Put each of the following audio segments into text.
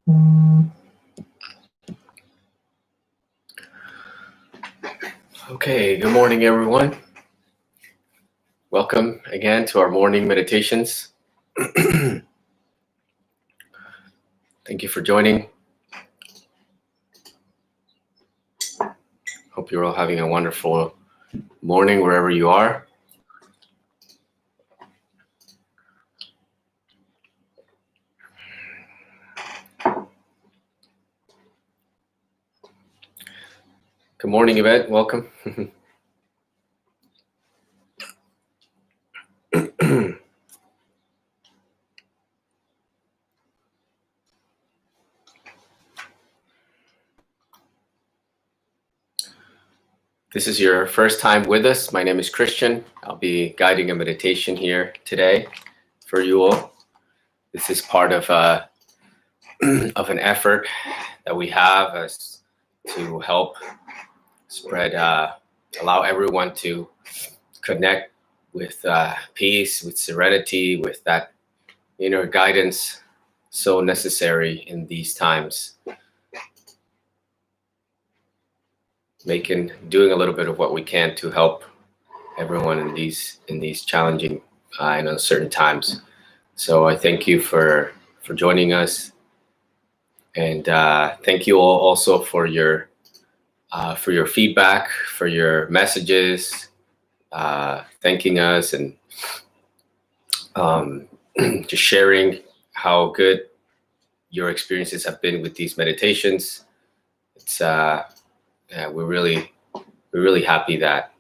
Okay, good morning, everyone. Welcome again to our morning meditations. Thank you for joining. Hope you're all having a wonderful morning wherever you are. Good morning, Yvette. Welcome. This is your first time with us. My name is Christian. I'll be guiding a meditation here today for you all. This is part of an effort that we have as to help spread, allow everyone to connect with peace, with serenity, with that inner guidance so necessary in these times. Doing a little bit of what we can to help everyone in these challenging and uncertain times. So I thank you for joining us, and thank you all also for your feedback, for your messages, thanking us, and just sharing how good your experiences have been with these meditations. It's we're really happy that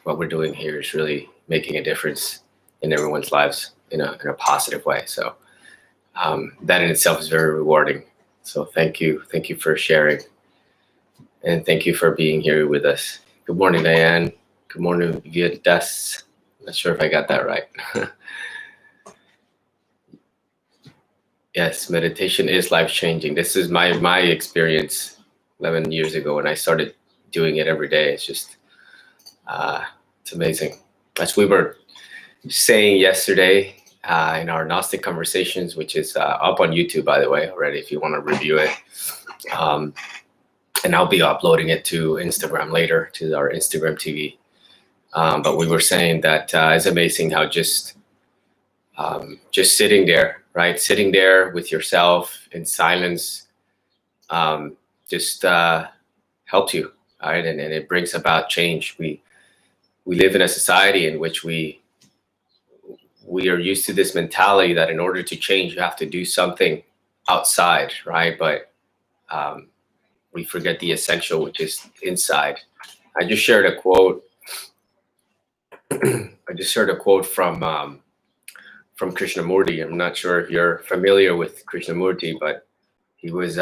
what we're doing here is really making a difference in everyone's lives in a positive way. So that in itself is very rewarding. So thank you for sharing, and thank you for being here with us. Good morning, Diane. Good morning, Vietas. Not sure if I got that right. Yes, meditation is life-changing. This is my experience 11 years ago when I started doing it every day. It's just, it's amazing. As we were saying yesterday in our Gnostic conversations, which is up on YouTube, by the way, already, if you want to review it. And I'll be uploading it to Instagram later, to our Instagram TV. But we were saying that it's amazing how just sitting there, right? Sitting there with yourself in silence just helps you, right? And it brings about change. We live in a society in which we are used to this mentality that in order to change, you have to do something outside, right? But we forget the essential, which is inside. I just shared a quote. From Krishnamurti. I'm not sure if you're familiar with Krishnamurti, but he was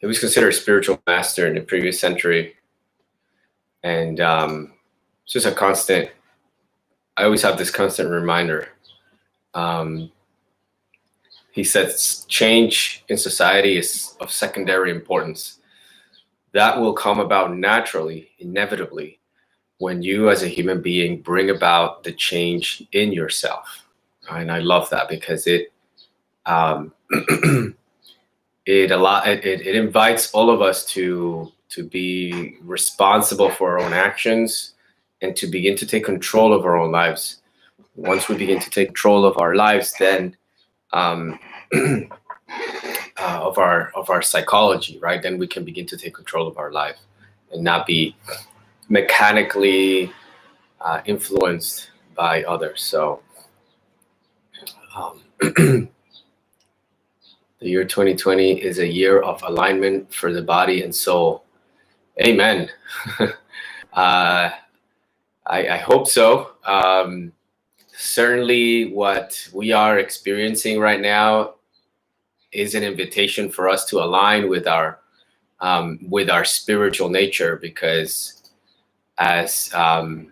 considered a spiritual master in the previous century, and it's just a constant. I always have this constant reminder. He says change in society is of secondary importance. That will come about naturally, inevitably, when you as a human being bring about the change in yourself. And I love that because it invites all of us to be responsible for our own actions and to begin to take control of our own lives. Once we begin to take control of our lives, then of our psychology, right? Then we can begin to take control of our life and not be mechanically influenced by others. So the year 2020 is a year of alignment for the body and soul. Amen. I hope so. Certainly what we are experiencing right now is an invitation for us to align with our spiritual nature, because as I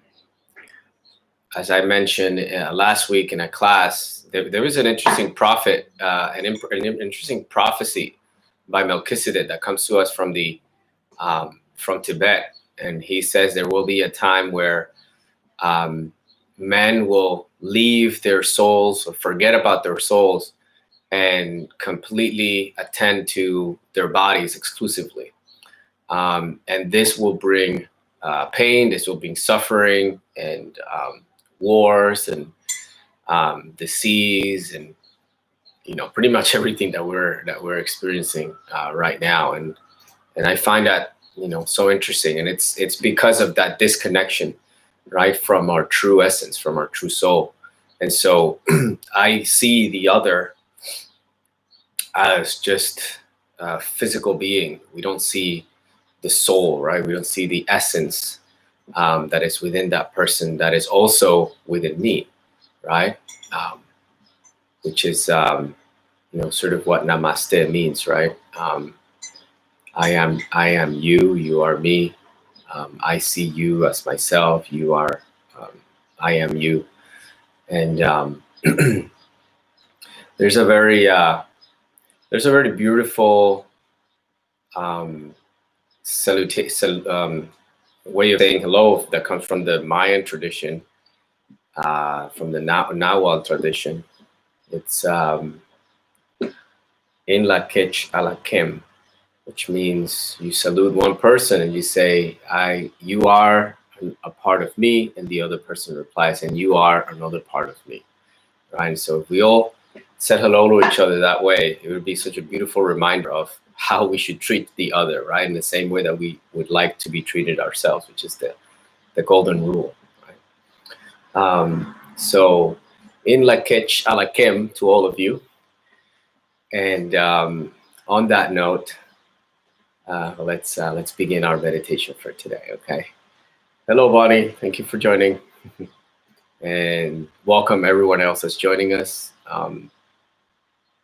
mentioned last week in a class, there was an interesting interesting prophecy by Melchizedek that comes to us from Tibet, and he says there will be a time where men will leave their souls or forget about their souls and completely attend to their bodies exclusively. And this will bring pain, this will bring suffering, and wars, and disease, and pretty much everything that we're experiencing right now. And I find that so interesting, and it's because of that disconnection, right, from our true essence, from our true soul. And so I see the other as just a physical being. We don't see the soul, right? We don't see the essence that is within that person, that is also within me, right? Which is sort of what namaste means, right? I am you, you are me. I see you as myself, you are I am you. And there's a very beautiful um, way of saying hello that comes from the Mayan tradition, from the Nahuatl tradition. It's in la kech a la kem, which means you salute one person and you say, you are a part of me, and the other person replies, and you are another part of me, right? And so if we all said hello to each other that way, it would be such a beautiful reminder of how we should treat the other, right? In the same way that we would like to be treated ourselves, which is the golden rule, right? So in la kech a la kem to all of you. And on that note, let's begin our meditation for today. Okay. Hello, Bonnie. Thank you for joining, and welcome everyone else that's joining us.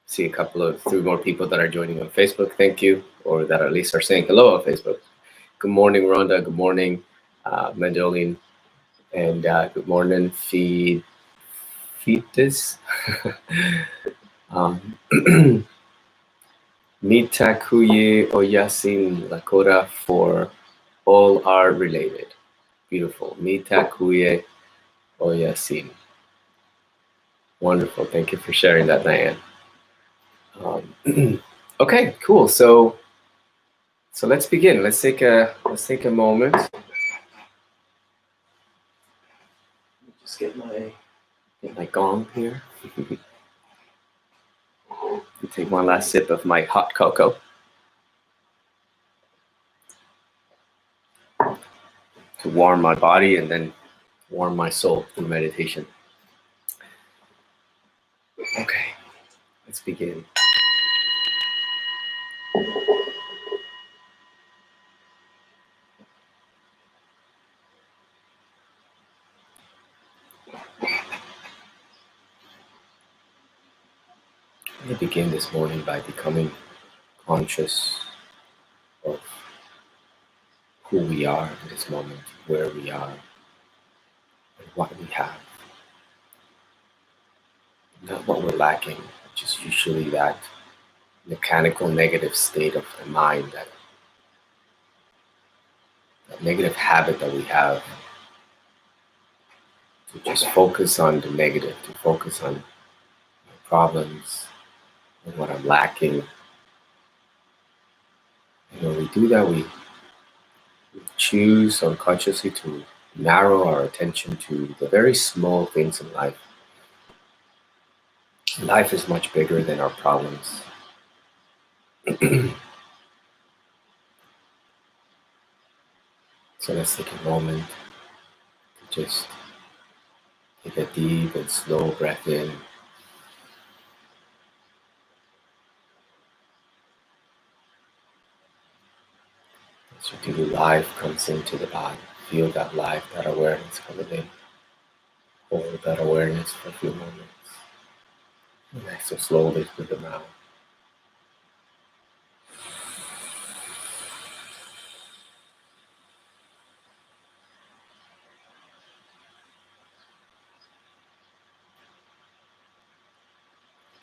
See a couple of 3 more people that are joining on Facebook. Thank you, or that at least are saying hello on Facebook. Good morning, Rhonda. Good morning, Mandoline, and good morning, Fetus. Mitakuye Oyasin Lakota, for all are related. Beautiful. Mitakuye Oyasin. Wonderful. Thank you for sharing that, Diane. Okay, cool. So let's begin. Let's take a moment. Just get my gong here. Take one last sip of my hot cocoa to warm my body and then warm my soul through meditation. Okay, let's begin. I'm going to begin this morning by becoming conscious of who we are in this moment, where we are, and what we have. Not what we're lacking, which is usually that mechanical negative state of the mind, that negative habit that we have to just focus on the negative, to focus on my problems and what I'm lacking. And when we do that, we choose unconsciously to narrow our attention to the very small things in life. Life is much bigger than our problems. So let's take a moment to just take a deep and slow breath in. So the life comes into the body. Feel that life, that awareness coming in. Hold that awareness for a few moments. And exhale slowly through the mouth.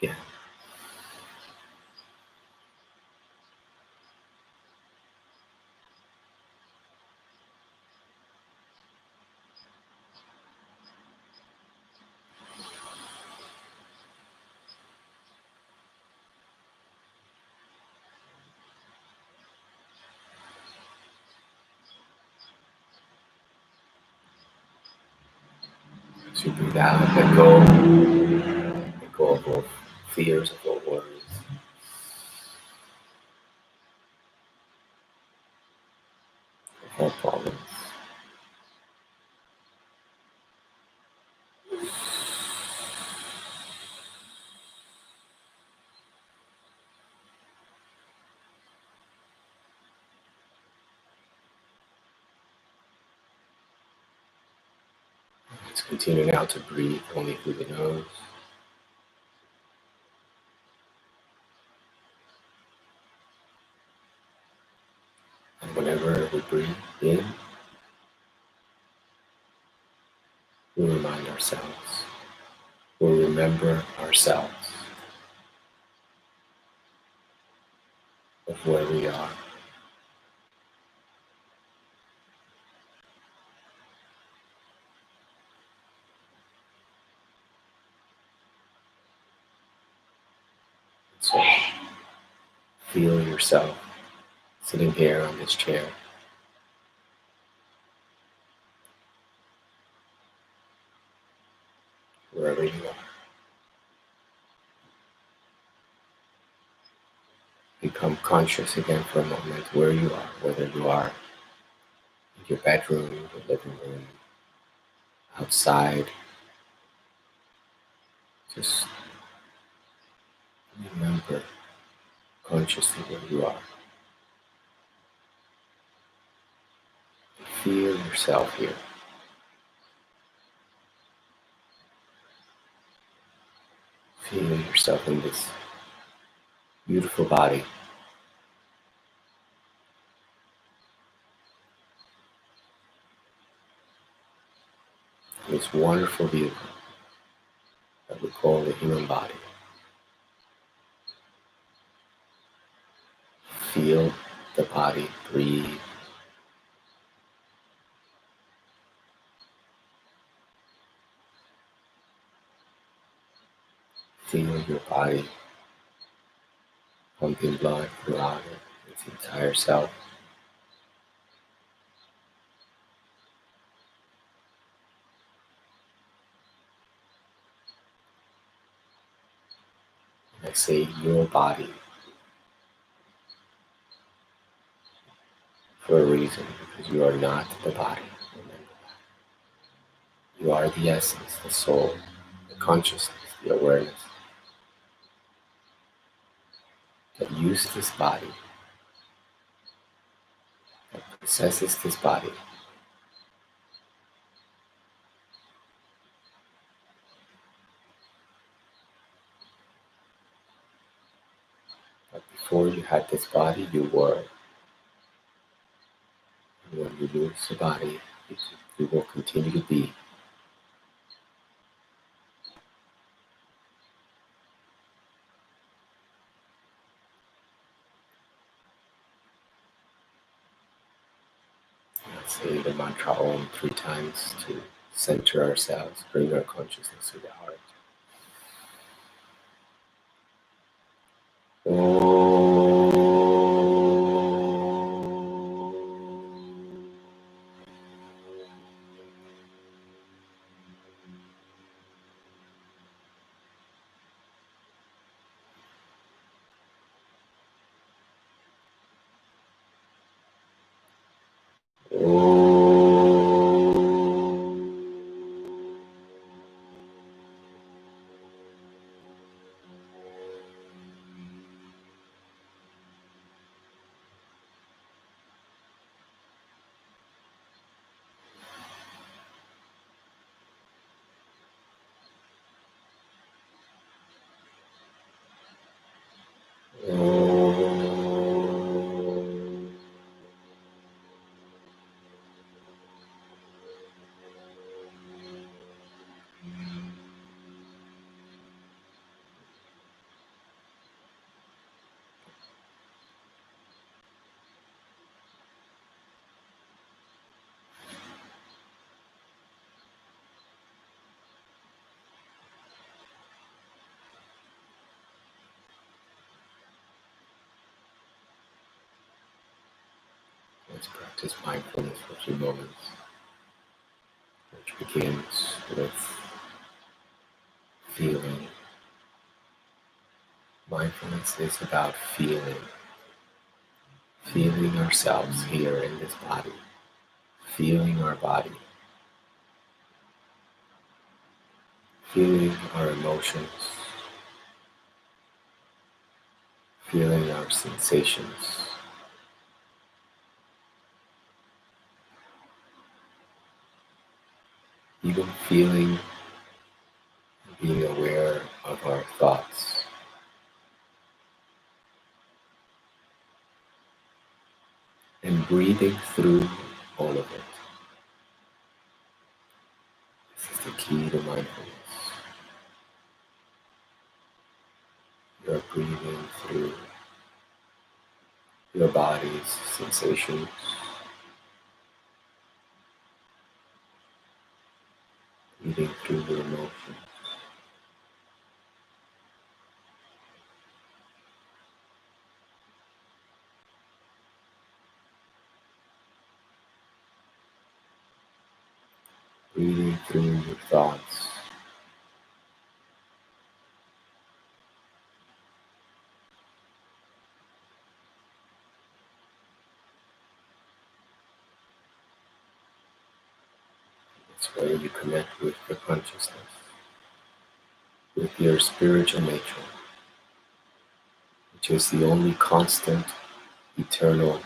Again. As you breathe out, let go. Let go of all fears, of all worries. Of all problems. Let's continue now to breathe only through the nose. And whenever we breathe in, we remind ourselves, we remember ourselves of where we are. So feel yourself sitting here on this chair. Wherever you are. Become conscious again for a moment where you are, whether you are in your bedroom, your living room, outside. Just remember consciously where you are. Feel yourself here. Feel yourself in this beautiful body. This wonderful vehicle that we call the human body. Feel the body breathe. Feel your body pumping blood throughout its entire self. I say your body for a reason, because you are not the body. Remember that. You are the essence, the soul, the consciousness, the awareness that uses this body, that possesses this body. But before you had this body, you were. And when you lose the body, you will continue to be. Let's say the mantra Om 3 times to center ourselves, bring our consciousness to the heart. Let's practice mindfulness for a few moments, which begins with feeling. Mindfulness is about feeling ourselves here in this body, feeling our body, feeling our emotions, feeling our sensations, even feeling and being aware of our thoughts, and breathing through all of it. This is the key to mindfulness. You're breathing through your body's sensations, breathing through your emotions, breathing through your thoughts, it's where you connect with the consciousness, with your spiritual nature, which is the only constant, eternal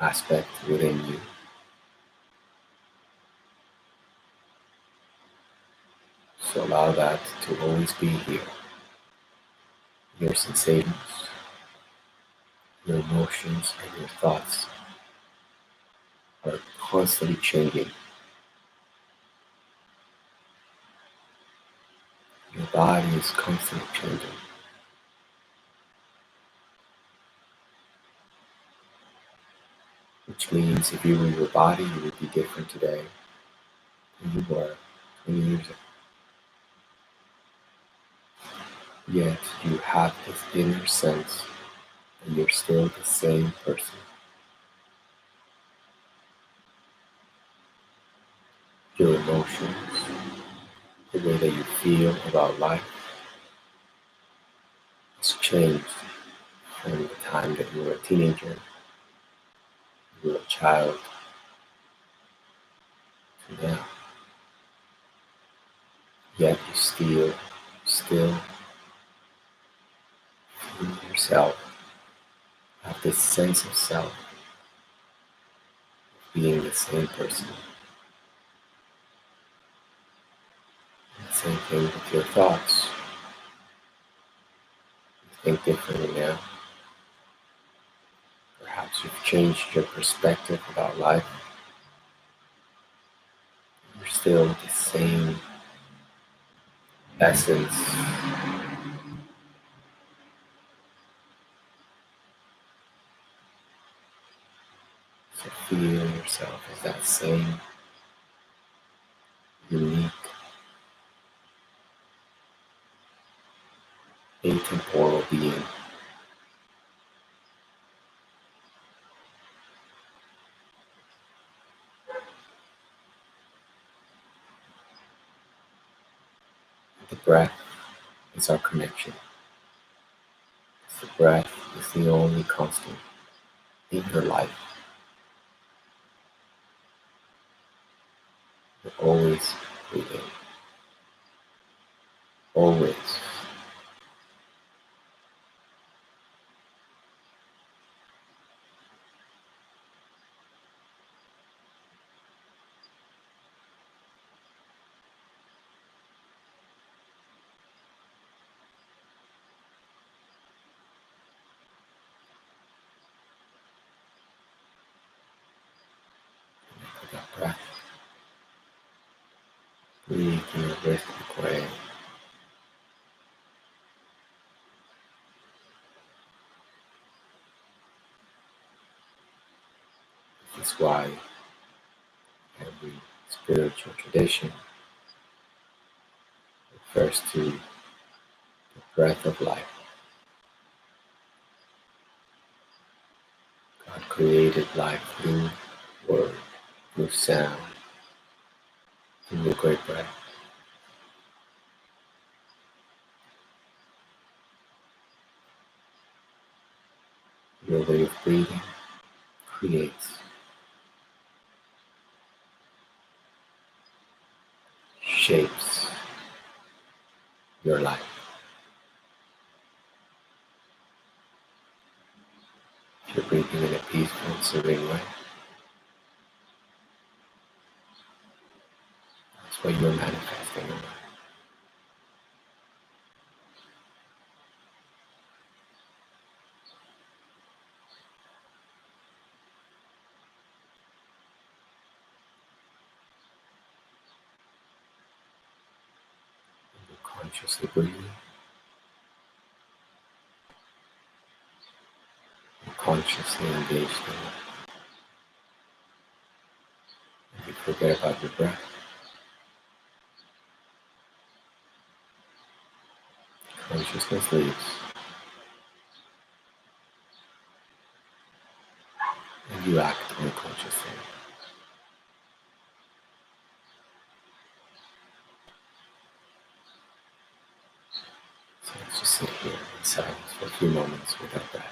aspect within you. So allow that to always be here. Your sensations, your emotions, and your thoughts are constantly changing. Your body is constantly changing. Which means if you were your body, you would be different today than you were 20 years ago. Yet you have this inner sense that you're still the same person. Your emotions, the way that you feel about life has changed from the time that you were a teenager, you were a child, to now. Yet you still feel yourself, have this sense of self, being the same person. And the same thing with your thoughts. You think differently now. Perhaps you've changed your perspective about life. You're still the same essence. So feel yourself as that same unique, atemporal being. The breath is our connection. The breath is the only constant in your life. You're always breathing. Always. With that breath. Breathe in a rhythmic way. This is why every spiritual tradition refers to the breath of life. God created life through word, through sound, through the great breath. breathing creates, shapes your life. If you're breathing in a peaceful, serene way, that's what you're manifesting in life. You're consciously breathing, you're consciously engaged in it. And you forget about your breath. Consciousness leaves, and you act unconsciously. So let's just sit here in silence for a few moments with our breath.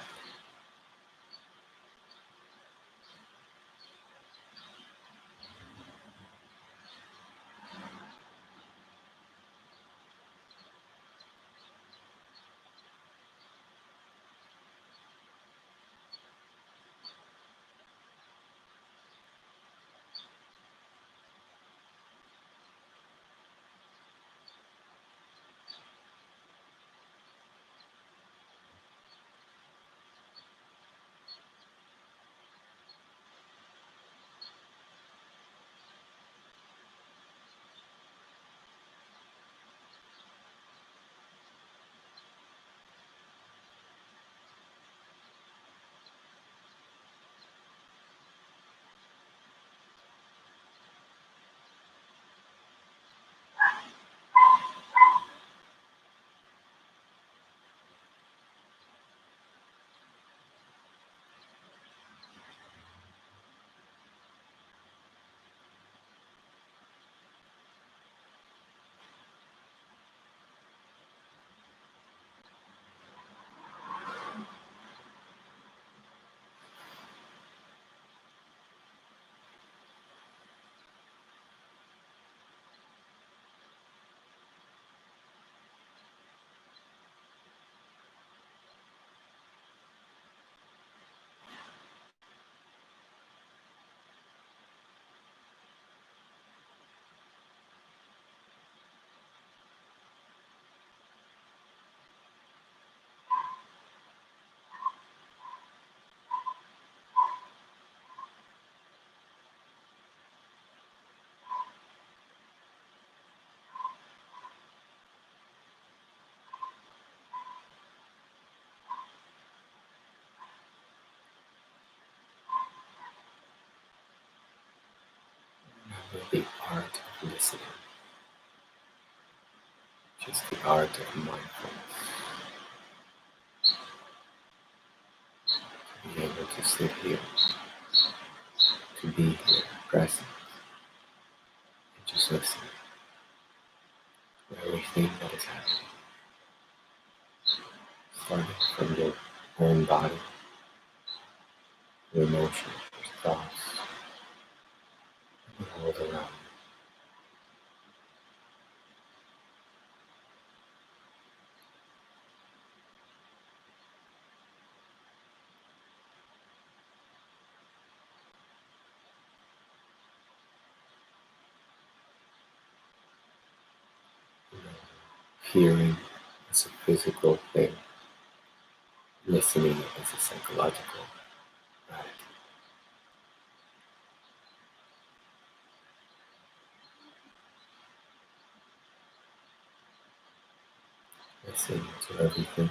The art of listening, just the art of mindfulness. To be able to sit here, to be here, present, and just listen to everything that is happening, starting from your own body, your emotions, your thoughts, and the world around you. Hearing is a physical thing, listening is a psychological attitude. Listen to everything,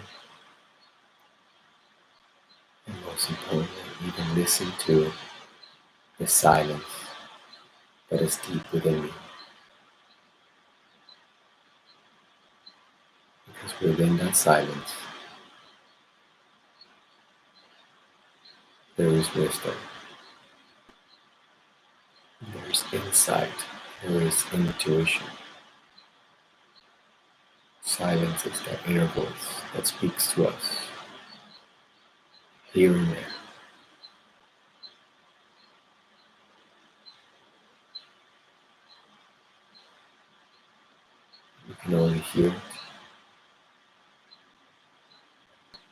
and most importantly, even listen to the silence that is deep within you. Because within that silence, there is wisdom, there is insight, there is intuition. Silence is that inner voice that speaks to us here and there. You can only hear it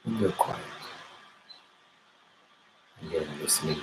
when you're quiet and you're listening.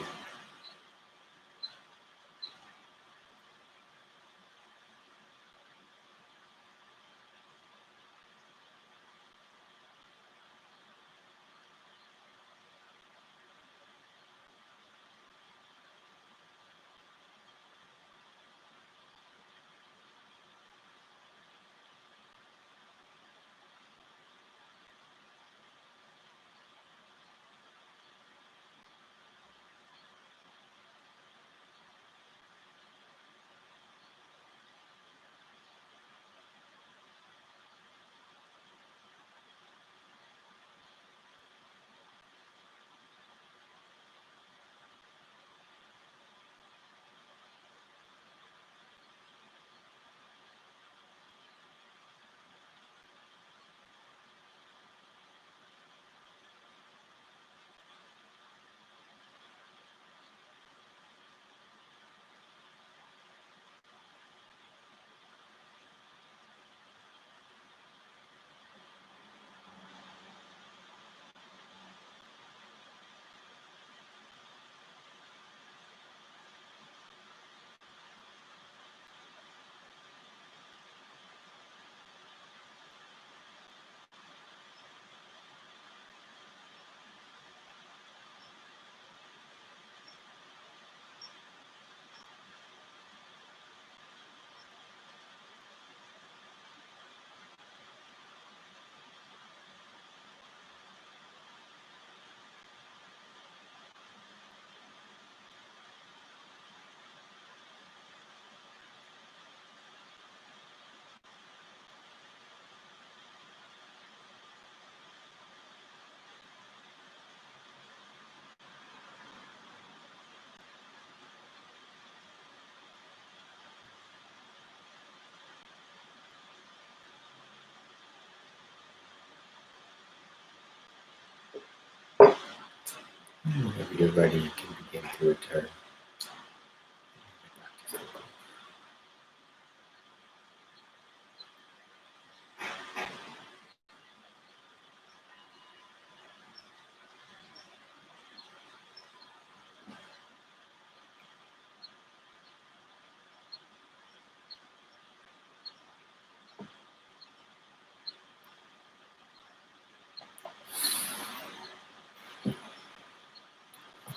Whenever you're ready, you can begin to return.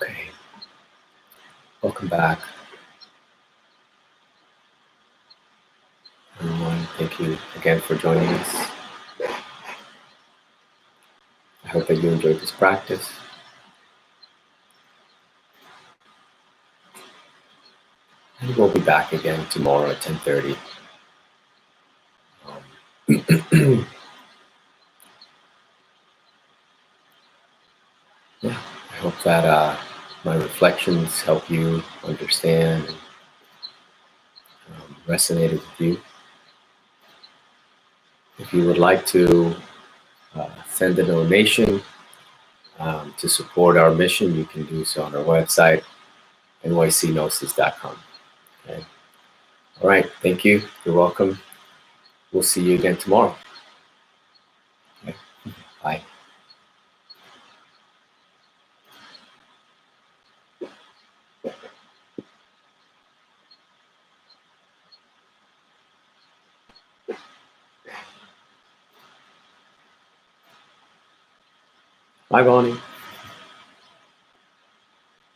Okay, welcome back, everyone. Thank you again for joining us. I hope that you enjoyed this practice. And we'll be back again tomorrow at 10:30. Yeah, I hope that my reflections help you understand and resonated with you. If you would like to send a donation to support our mission, you can do so on our website, nycgnosis.com. Okay. All right. Thank you. You're welcome. We'll see you again tomorrow. Okay. Bye. Bye, Bonnie.